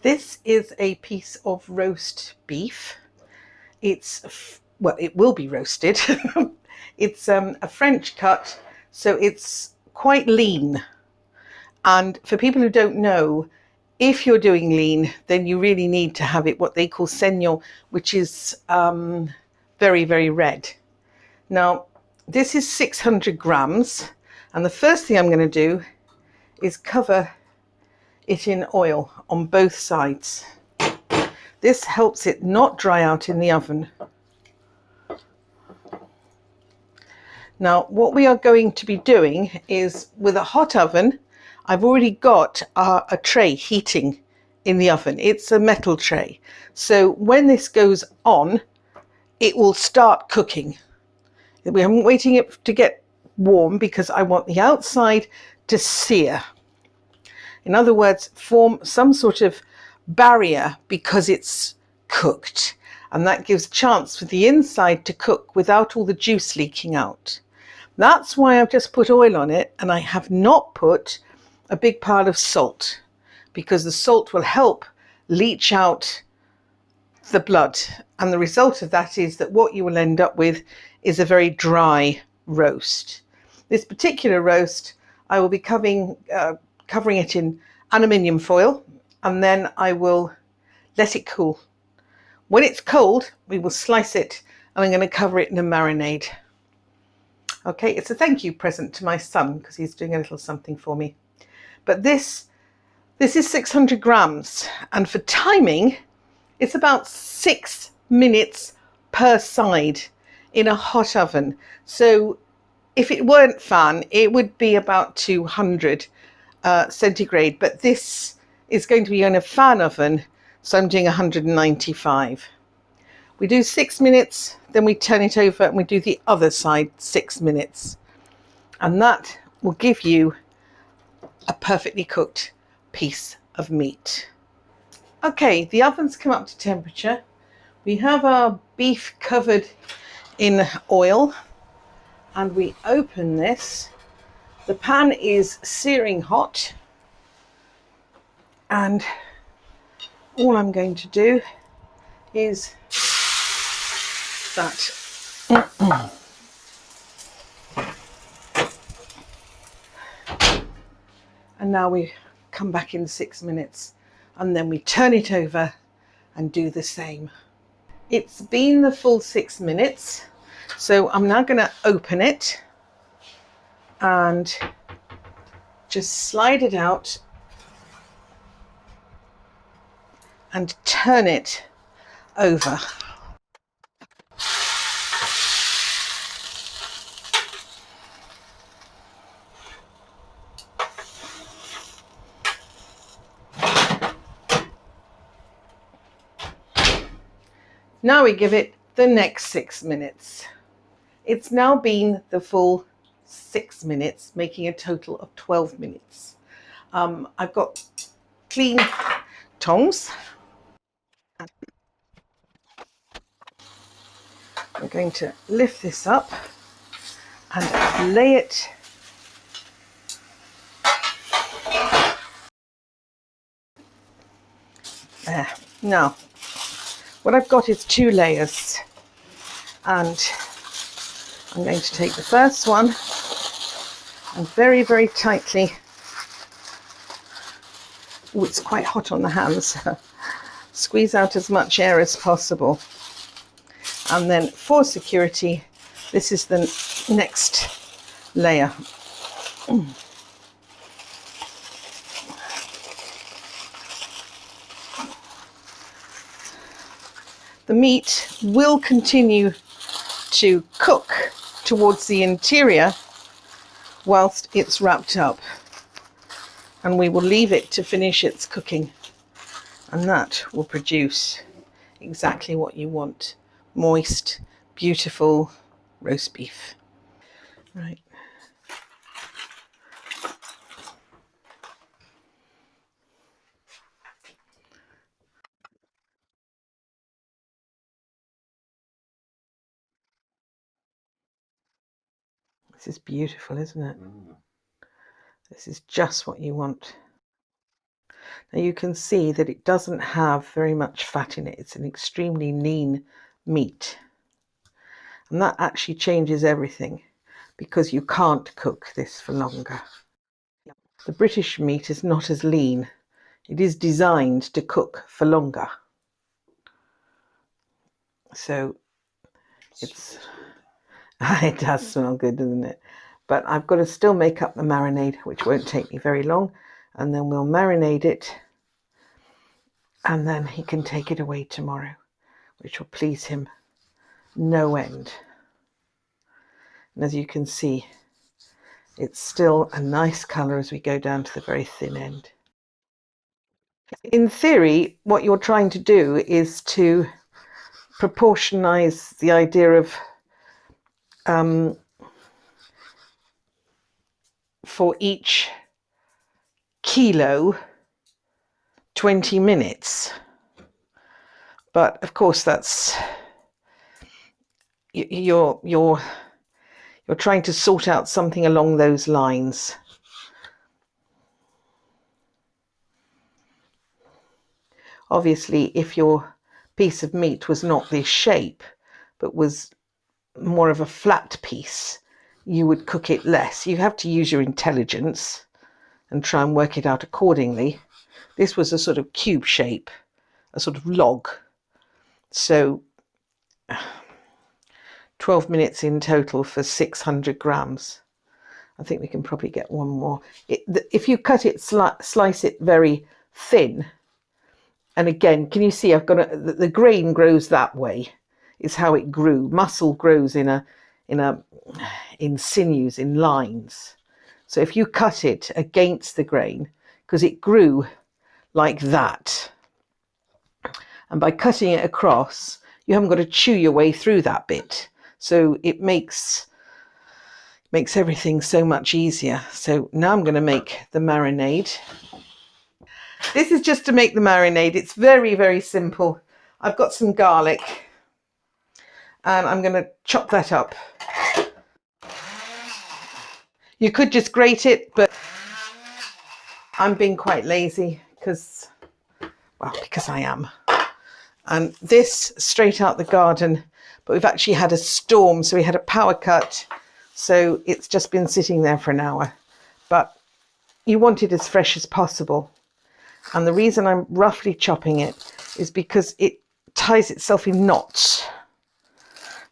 This is a piece of roast beef. Well, it will be roasted. It's a French cut, so it's quite lean. And for people who don't know, if you're doing lean, then you really need to have it what they call saignant, which is very, very red. Now, this is 600 grams, and the first thing I'm going to do is cover it in oil on both sides. This helps it not dry out in the oven. Now, what we are going to be doing is, with a hot oven, I've already got a tray heating in the oven. It's a metal tray. So when this goes on, it will start cooking. I'm waiting it to get warm because I want the outside to sear. In other words, form some sort of barrier because it's cooked. And that gives chance for the inside to cook without all the juice leaking out. That's why I've just put oil on it, and I have not put a big pile of salt, because the salt will help leach out the blood. And the result of that is that what you will end up with is a very dry roast. This particular roast, I will be covering it in aluminium foil, and then I will let it cool. When it's cold, we will slice it, and I'm going to cover it in a marinade. Okay, it's a thank you present to my son because he's doing a little something for me. But this is 600 grams, and for timing, it's about 6 minutes per side in a hot oven. So if it weren't fan, it would be about 200 centigrade, but this is going to be in a fan oven, so I'm doing 195. We do 6 minutes, then we turn it over and we do the other side 6 minutes. And that will give you a perfectly cooked piece of meat. Okay, the oven's come up to temperature. We have our beef covered in oil, and we open this. The pan is searing hot, and all I'm going to do is that. And now we come back in 6 minutes, and then we turn it over and do the same. It's been the full 6 minutes, so I'm now going to open it and just slide it out and turn it over. Now we give it the next 6 minutes. It's now been the full 6 minutes, making a total of 12 minutes. I've got clean tongs. I'm going to lift this up and lay it there. Now, what I've got is 2 layers, and I'm going to take the first one and very, very tightly, oh, it's quite hot on the hands, squeeze out as much air as possible. And then for security, this is the next layer. The meat will continue to cook towards the interior whilst it's wrapped up, and we will leave it to finish its cooking, and that will produce exactly what you want: moist, beautiful roast beef. Right. This is beautiful, isn't it? This is just what you want. Now you can see that it doesn't have very much fat in it. It's an extremely lean meat. And that actually changes everything because you can't cook this for longer. The British meat is not as lean. It is designed to cook for longer. So it's it does smell good, doesn't it? But I've got to still make up the marinade, which won't take me very long, and then we'll marinate it, and then he can take it away tomorrow, which will please him no end. And as you can see, it's still a nice colour as we go down to the very thin end. In theory, what you're trying to do is to proportionize the idea of for each kilo 20 minutes, but of course that's you're trying to sort out something along those lines. Obviously, if your piece of meat was not this shape but was more of a flat piece, you would cook it less. You have to use your intelligence and try and work it out accordingly. This was a sort of cube shape, a sort of log. So 12 minutes in total for 600 grams. I think we can probably get one more. If you cut it, slice it very thin, and again, can you see I've got the grain grows that way, is how it grew. Muscle grows in sinews, in lines. So if you cut it against the grain, because it grew like that, and by cutting it across, you haven't got to chew your way through that bit. So it makes everything so much easier. So now I'm going to make the marinade. This is just to make the marinade. It's very, very simple. I've got some garlic and I'm going to chop that up. You could just grate it, but I'm being quite lazy because I am. And this straight out the garden, but we've actually had a storm, so we had a power cut. So it's just been sitting there for an hour, but you want it as fresh as possible. And the reason I'm roughly chopping it is because it ties itself in knots,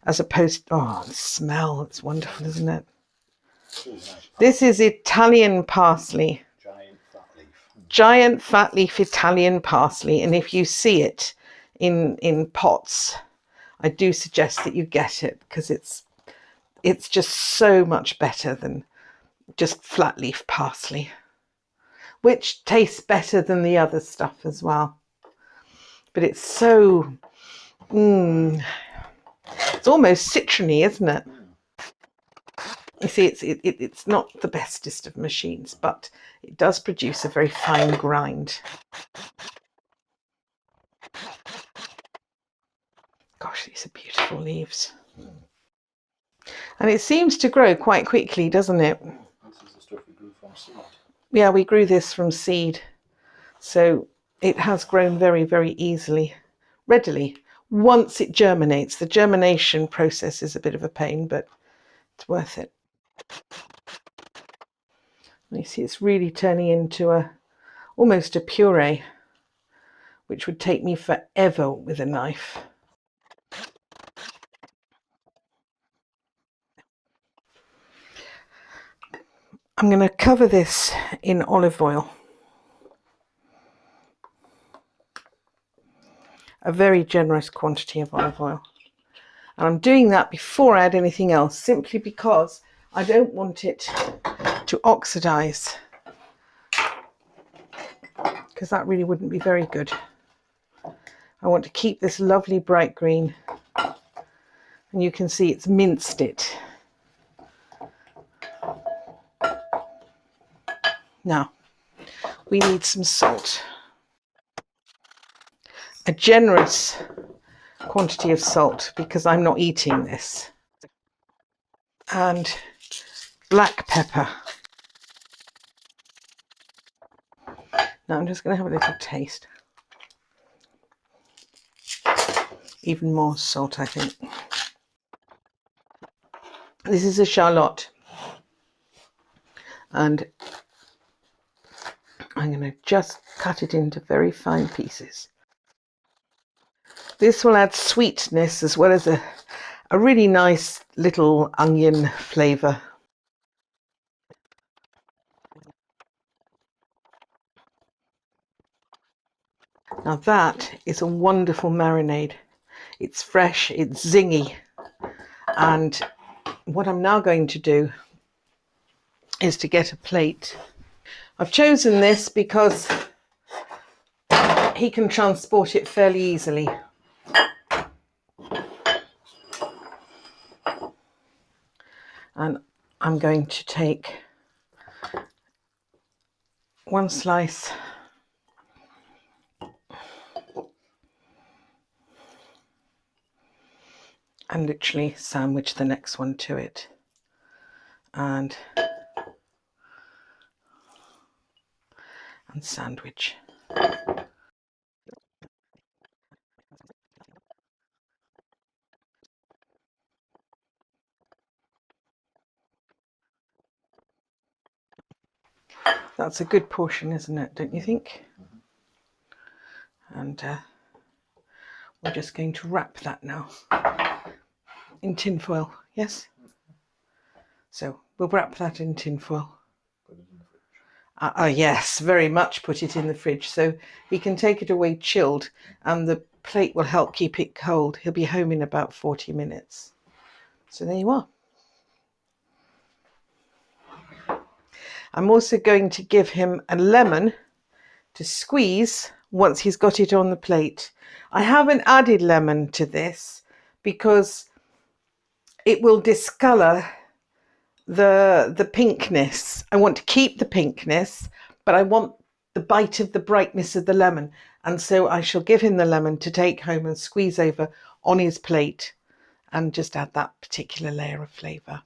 as opposed to, oh, the smell, it's wonderful, isn't it? This is Italian parsley. Giant fat leaf Italian parsley. And if you see it in pots, I do suggest that you get it, because it's just so much better than just flat leaf parsley, which tastes better than the other stuff as well. But it's so, it's almost citrony, isn't it? You see, it's not the bestest of machines, but it does produce a very fine grind. Gosh, these are beautiful leaves. And it seems to grow quite quickly, doesn't it? This is the stuff we grew from seed. Yeah, we grew this from seed. So it has grown very, very easily, readily. Once it germinates, the germination process is a bit of a pain, but it's worth it. And you see it's really turning into almost a puree, which would take me forever with a knife. I'm going to cover this in olive oil. A very generous quantity of olive oil. And I'm doing that before I add anything else, simply because I don't want it to oxidize, because that really wouldn't be very good. I want to keep this lovely bright green, and you can see it's minced it. Now, we need some salt. A generous quantity of salt, because I'm not eating this. And black pepper. Now I'm just going to have a little taste. Even more salt, I think. This is a shallot, and I'm going to just cut it into very fine pieces. This will add sweetness as well as a really nice little onion flavour. Now that is a wonderful marinade. It's fresh, it's zingy. And what I'm now going to do is to get a plate. I've chosen this because he can transport it fairly easily. And I'm going to take one slice and literally sandwich the next one to it. And sandwich. That's a good portion, isn't it? Don't you think? And we're just going to wrap that now in tin foil. Yes? So we'll wrap that in tin foil. Yes, very much put it in the fridge so he can take it away chilled, and the plate will help keep it cold. He'll be home in about 40 minutes. So there you are. I'm also going to give him a lemon to squeeze once he's got it on the plate. I haven't added lemon to this because it will discolour the pinkness. I want to keep the pinkness, but I want the bite of the brightness of the lemon. And so I shall give him the lemon to take home and squeeze over on his plate and just add that particular layer of flavour.